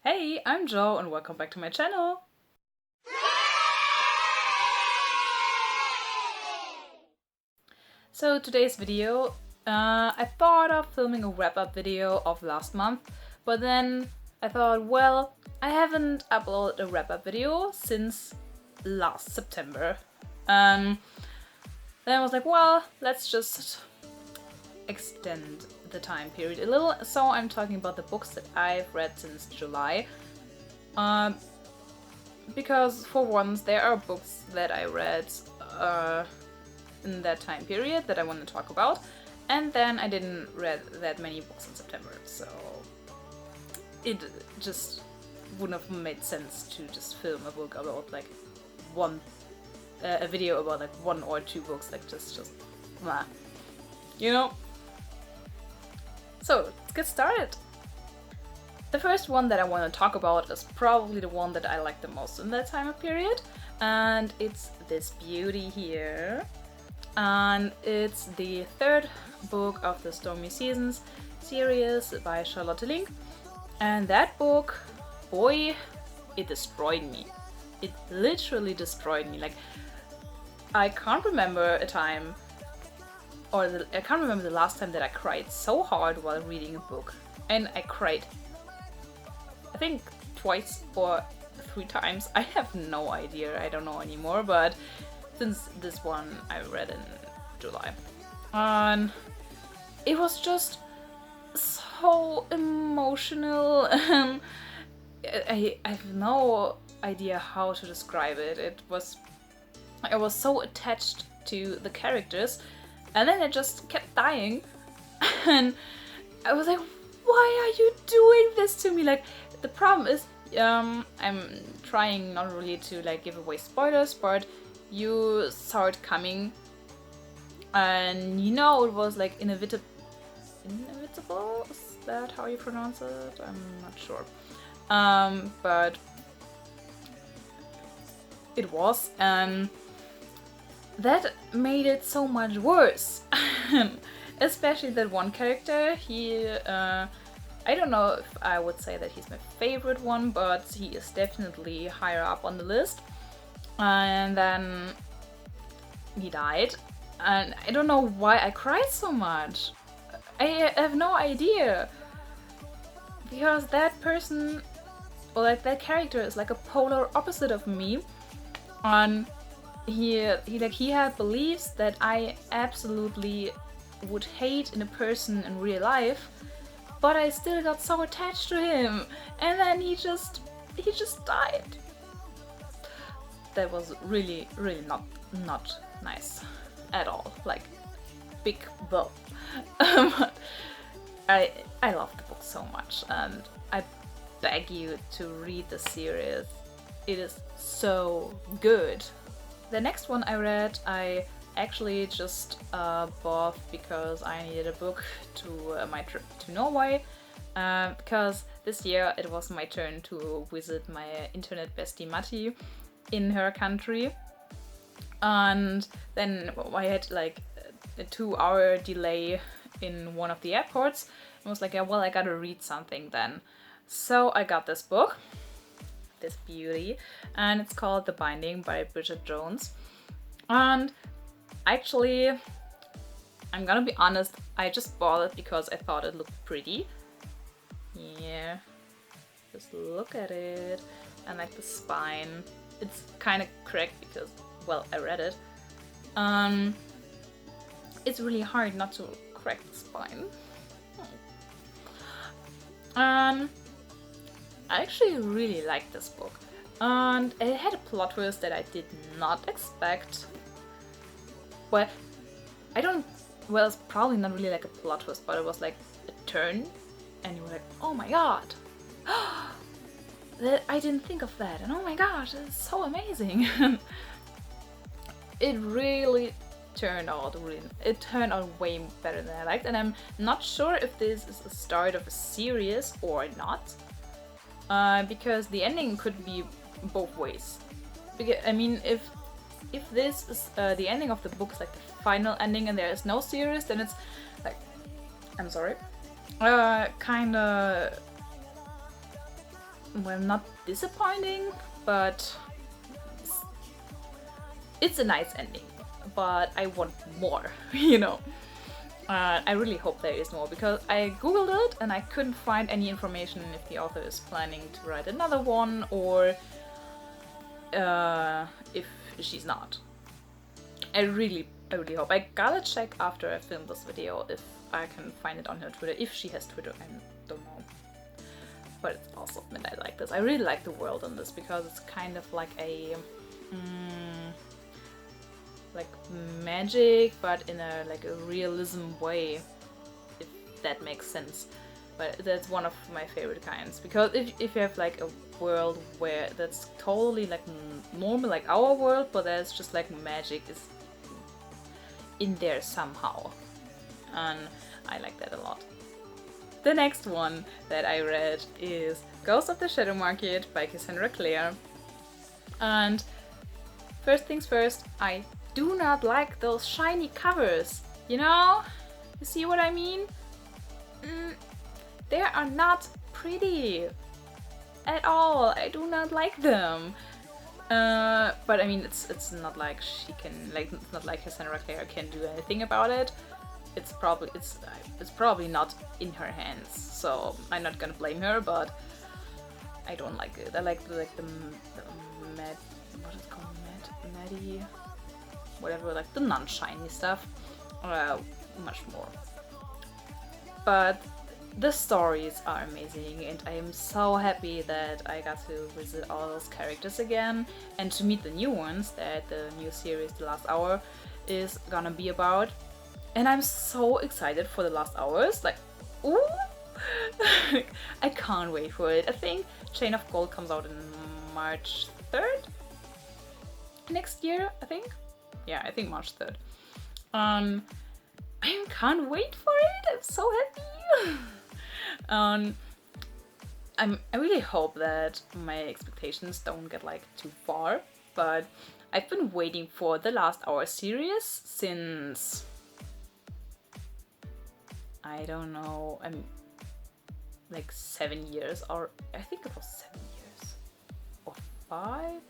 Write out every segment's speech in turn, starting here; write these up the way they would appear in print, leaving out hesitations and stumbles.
Hey, I'm Joe and welcome back to my channel! So today's video, I thought of filming a wrap-up video of last month, but then I thought, well, I haven't uploaded a wrap-up video since last September. Then I was like, well, let's just extend the time period a little. So I'm talking about the books that I've read since July. Because for once there are books that I read in that time period that I want to talk about, and then I didn't read that many books in September, so it just wouldn't have made sense to just film a book about like a video about like one or two books, like just blah, you know? So let's get started. The first one that I want to talk about is probably the one that I like the most in that time period, and it's this beauty here. And it's the third book of the Stormy Seasons series by Charlotte Link. And that book, boy, it destroyed me. It literally destroyed me. Like, I can't remember a time, I can't remember the last time that I cried so hard while reading a book. And I cried, I think, twice or 3 times. I have no idea, I don't know anymore, but since this one I read in July. And it was just so emotional. I have no idea how to describe it. I was so attached to the characters, and then it just kept dying. And I was like, why are you doing this to me? Like, the problem is, I'm trying not really to like give away spoilers, but you saw it coming, and you know it was like inevitable. Is that how you pronounce it? I'm not sure. But it was, and that made it so much worse. Especially that one character. He, I don't know if I would say that he's my favorite one, but he is definitely higher up on the list. And then he died, and I don't know why I cried so much. I have no idea, because that person, or like that character, is like a polar opposite of me, and he had beliefs that I absolutely would hate in a person in real life, but I still got so attached to him, and then he just died. That was really not nice at all. Like, big blow. But I love the book so much, and I beg you to read the series. It is so good. The next one I read, I actually just bought because I needed a book to my trip to Norway. Because this year it was my turn to visit my internet bestie Matti in her country, and then I had like a 2-hour delay in one of the airports. I was like, yeah, well, I gotta read something then. So I got this book, this beauty, and it's called The Binding by Bridget Jones. And actually, I'm gonna be honest, I just bought it because I thought it looked pretty. Yeah, just look at it. And like the spine, it's kind of cracked because, well, I read it. It's really hard not to crack the spine. I actually really liked this book, and it had a plot twist that I did not expect. Well, it's probably not really like a plot twist, but it was like a turn, and you were like, oh my god! I didn't think of that, and oh my gosh, it's so amazing. It really turned out way better than I liked, and I'm not sure if this is the start of a series or not, because the ending could be both ways. I mean, if this is the ending of the book, is like the final ending and there is no series, then it's like, I'm sorry, kinda well, not disappointing, but it's a nice ending. But I want more, you know. I really hope there is more, because I googled it and I couldn't find any information if the author is planning to write another one or if she's not. I really hope. I gotta check after I film this video if I can find it on her Twitter, if she has Twitter, I don't know. But it's also I like this. I really like the world in this because it's kind of like a like magic, but in a like a realism way, if that makes sense. But that's one of my favorite kinds, because if you have like a world where that's totally like normal, like our world, but there's just like magic is in there somehow, and I like that a lot. The next one that I read is Ghost of the Shadow Market by Cassandra Clare. And first things first, I do not like those shiny covers, you know? You see what I mean? They are not pretty at all. I do not like them. But I mean, it's not like she can, like, it's not like Cassandra Clare can do anything about it. It's probably not in her hands, so I'm not gonna blame her. But I don't like it. I like the matte, what is it called, matte, whatever, like the non-shiny stuff, much more. But the stories are amazing, and I am so happy that I got to visit all those characters again and to meet the new ones that the new series, The Last Hour, is gonna be about. And I'm so excited for The Last Hours, like, ooh! I can't wait for it. I think Chain of Gold comes out in March 3rd? Next year, I think? Yeah, I think March 3rd. I can't wait for it! I'm so happy! I really hope that my expectations don't get like too far, but I've been waiting for The Last Hour series since, I don't know, I'm like 7 years, or I think it was 7 years or 5,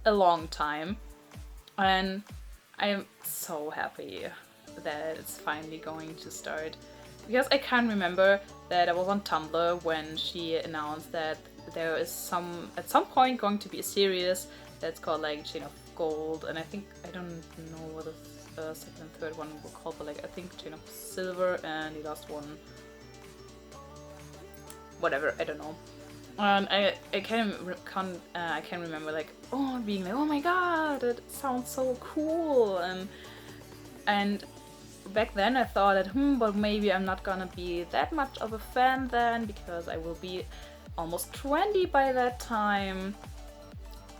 a long time, and I'm so happy that it's finally going to start, because I can remember that I was on Tumblr when she announced that there is at some point going to be a series that's called like Chain of Gold, and I think, I don't know what the second and third one were called, but like I think Chain of Silver and the last one, whatever, I don't know. I can remember like, being like, oh my god, it sounds so cool, and back then I thought that but maybe I'm not gonna be that much of a fan then, because I will be almost 20 by that time,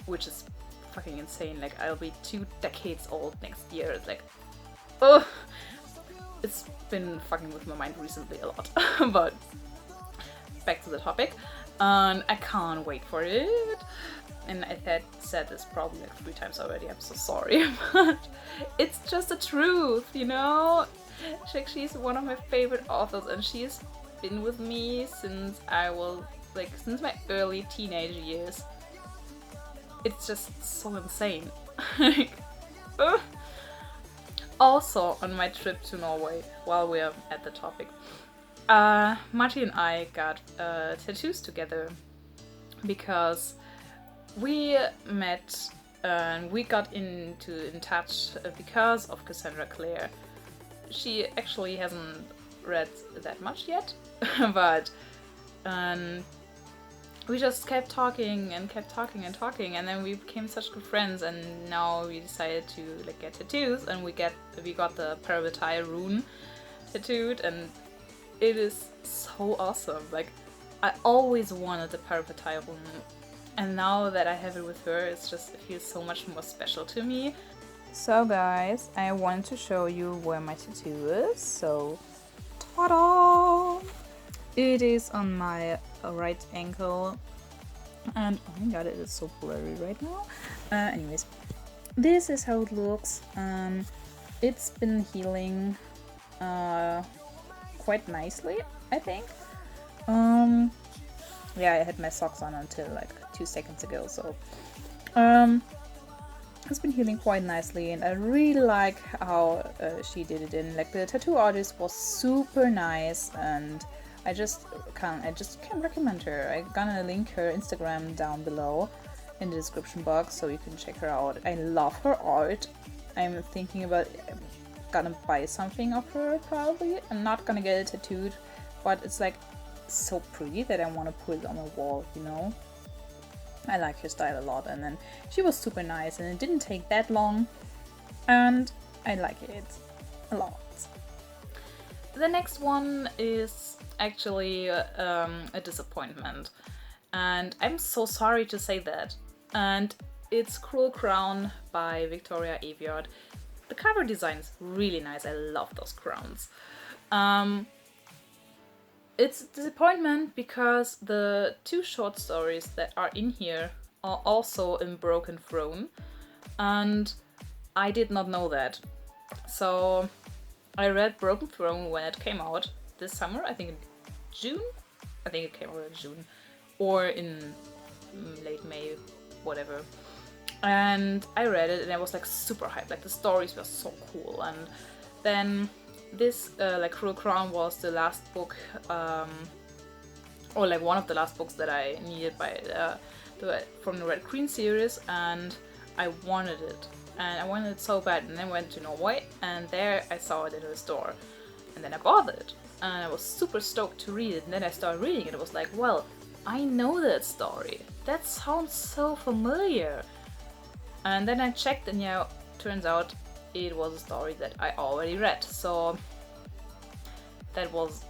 which is fucking insane. Like, I'll be 2 decades old next year. It's like, oh, it's been fucking with my mind recently a lot. But back to the topic, and I can't wait for it. And I had said this probably like 3 times already, I'm so sorry, but it's just the truth, you know? She's one of my favorite authors, and she's been with me since since my early teenage years. It's just so insane. Also, on my trip to Norway, while we're at the topic, Marty and I got tattoos together, because we met and we got in touch because of Cassandra Clare. She actually hasn't read that much yet, but we just kept talking and talking, and then we became such good friends, and now we decided to like get tattoos, and we got the Parabatai rune tattooed, and it is so awesome. Like, I always wanted the Parabatai rune, and now that I have it with her, it feels so much more special to me. So guys, I wanted to show you where my tattoo is, so ta-da! It is on my right ankle, and oh my god, it is so blurry right now. Anyways, this is how it looks. It's been healing quite nicely, I think. Yeah, I had my socks on until like 2 seconds ago, so it's been healing quite nicely, and I really like how she did it in. Like, the tattoo artist was super nice, and I just can't recommend her. I'm gonna link her Instagram down below in the description box so you can check her out. I love her art. I'm thinking about gonna buy something of her probably. I'm not gonna get it tattooed, but it's like so pretty that I want to put it on my wall, you know? I like her style a lot, and then she was super nice, and it didn't take that long, and I like it a lot. The next one is actually a disappointment, and I'm so sorry to say that, and it's Cruel Crown by Victoria Aveyard. The cover design is really nice. I love those crowns. It's a disappointment because the 2 short stories that are in here are also in Broken Throne, and I did not know that. So I read Broken Throne when it came out this summer, I think in June? I think it came out in June, or in late May, whatever. And I read it and I was like super hyped, like the stories were so cool, and then this like Cruel Crown was the last book, or like one of the last books that I needed by from the Red Queen series, and I wanted it, and I wanted it so bad, and then I went to Norway, and there I saw it in the store, and then I bought it, and I was super stoked to read it, and then I started reading it. It was like, well, I know that story. That sounds so familiar. And then I checked, and yeah, turns out it was a story that I already read, so that was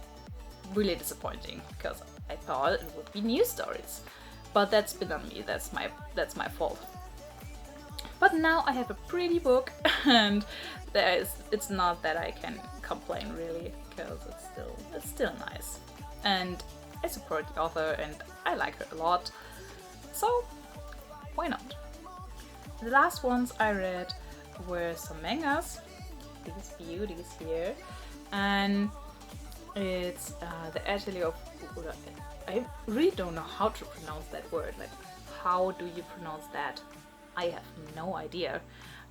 really disappointing because I thought it would be new stories. But that's been on me, that's my fault. But now I have a pretty book, and it's not that I can complain really, because it's still nice. And I support the author and I like her a lot, so why not? The last ones I read were some mangas, these beauties here, and it's the Atelier-of-Witch-Hat. I really don't know how to pronounce that word. Like, how do you pronounce that? I have no idea.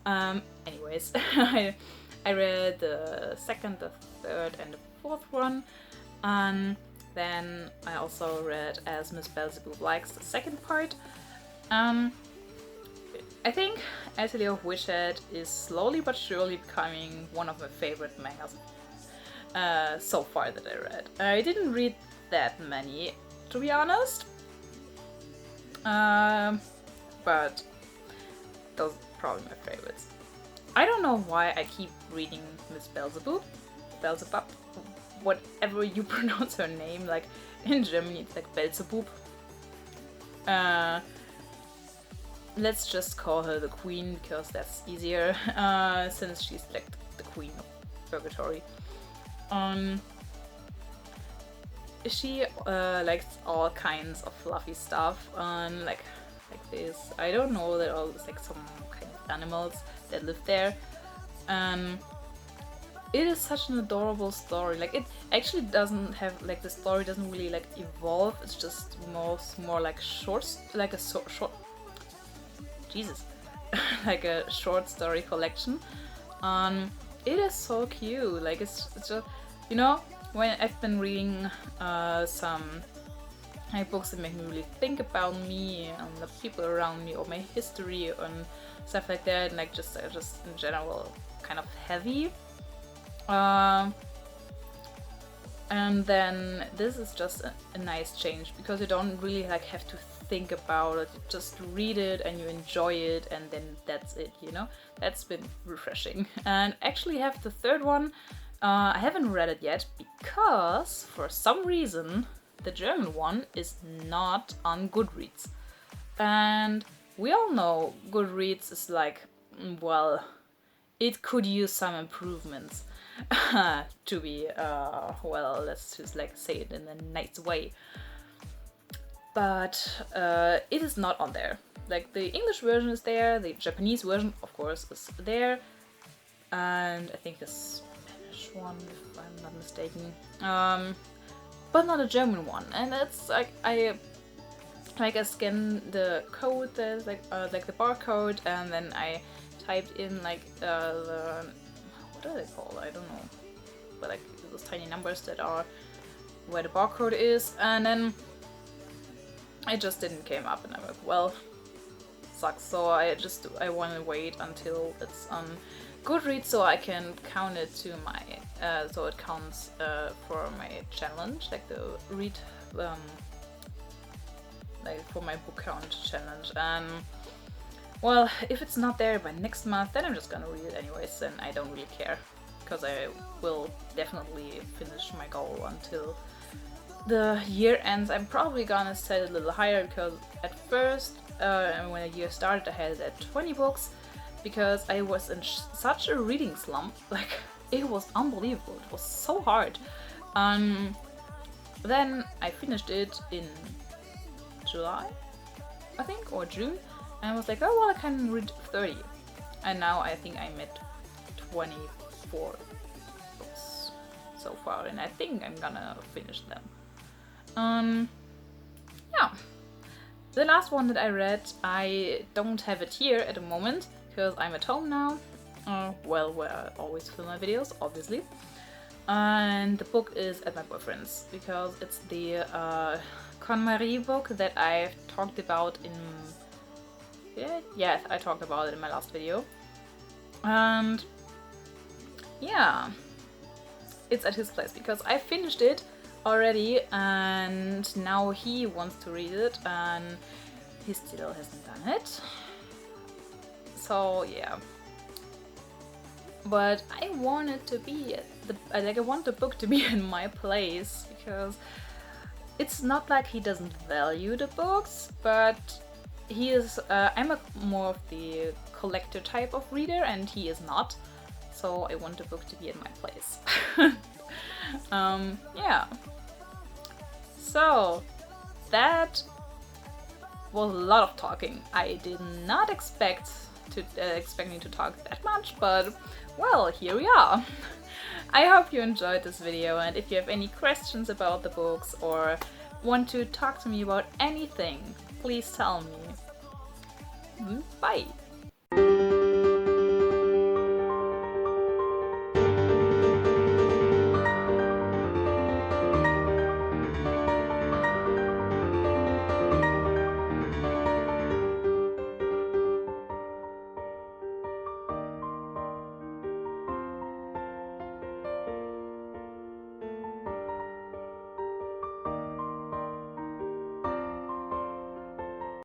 Anyways, I read the 2nd, the 3rd, and the 4th one, and then I also read As Miss Beelzebub Likes, the 2nd part. I think Atelier-of-Witch-Hat is slowly but surely becoming one of my favorite mangas so far that I read. I didn't read that many, to be honest, but those are probably my favorites. I don't know why I keep reading Miss Beelzebub, whatever you pronounce her name. Like, in Germany it's like Beelzebub. Let's just call her the queen because that's easier, since she's like the queen of purgatory. She likes all kinds of fluffy stuff, like this. I don't know, they're all like some kind of animals that live there. It is such an adorable story. Like, it actually doesn't have, like, the story doesn't really like evolve. It's just more like like a short. Jesus, like a short story collection. It is so cute. Like, it's just, you know, when I've been reading some like books that make me really think about me and the people around me or my history and stuff like that, and like just in general kind of heavy. And then this is just a nice change because you don't really like have to think about it. You just read it and you enjoy it, and then that's it, you know? That's been refreshing. And actually have the 3rd one. I haven't read it yet because for some reason the German one is not on Goodreads. And we all know Goodreads is like, well, it could use some improvements. To be, well, let's just like say it in a nice way. But it is not on there. Like, the English version is there, the Japanese version, of course, is there, and I think the Spanish one, if I'm not mistaken, but not a German one. And it's like, I like I scanned the code, there's like the barcode, and then I typed in like the, what are they called? I don't know, but like those tiny numbers that are where the barcode is, and then it just didn't came up, and I'm like, well, sucks. So I want to wait until it's on Goodreads so I can count it to my so it counts for my challenge, like the read like for my book count challenge. And well, if it's not there by next month, then I'm just gonna read it anyways, and I don't really care, because I will definitely finish my goal until the year ends. I'm probably gonna set it a little higher, because at first when the year started I had it at 20 books, because I was in such a reading slump. Like, it was unbelievable, it was so hard. Then I finished it in July, I think, or June, and I was like, oh well, I can read 30, and now I think I'm at 24 books so far, and I think I'm gonna finish them. Yeah. The last one that I read, I don't have it here at the moment because I'm at home now. Well, where I always film my videos, obviously. And the book is at my boyfriend's because it's the KonMari book that I've talked about in... Yeah, I talked about it in my last video. And yeah, it's at his place because I finished it already, and now he wants to read it and he still hasn't done it. So yeah, but I want it to be I want the book to be in my place, because it's not like he doesn't value the books, but he is I'm more of the collector type of reader and he is not, so I want the book to be in my place. Yeah. So that was a lot of talking. I did not expect me to talk that much, but well, here we are. I hope you enjoyed this video, and if you have any questions about the books or want to talk to me about anything, please tell me. Bye!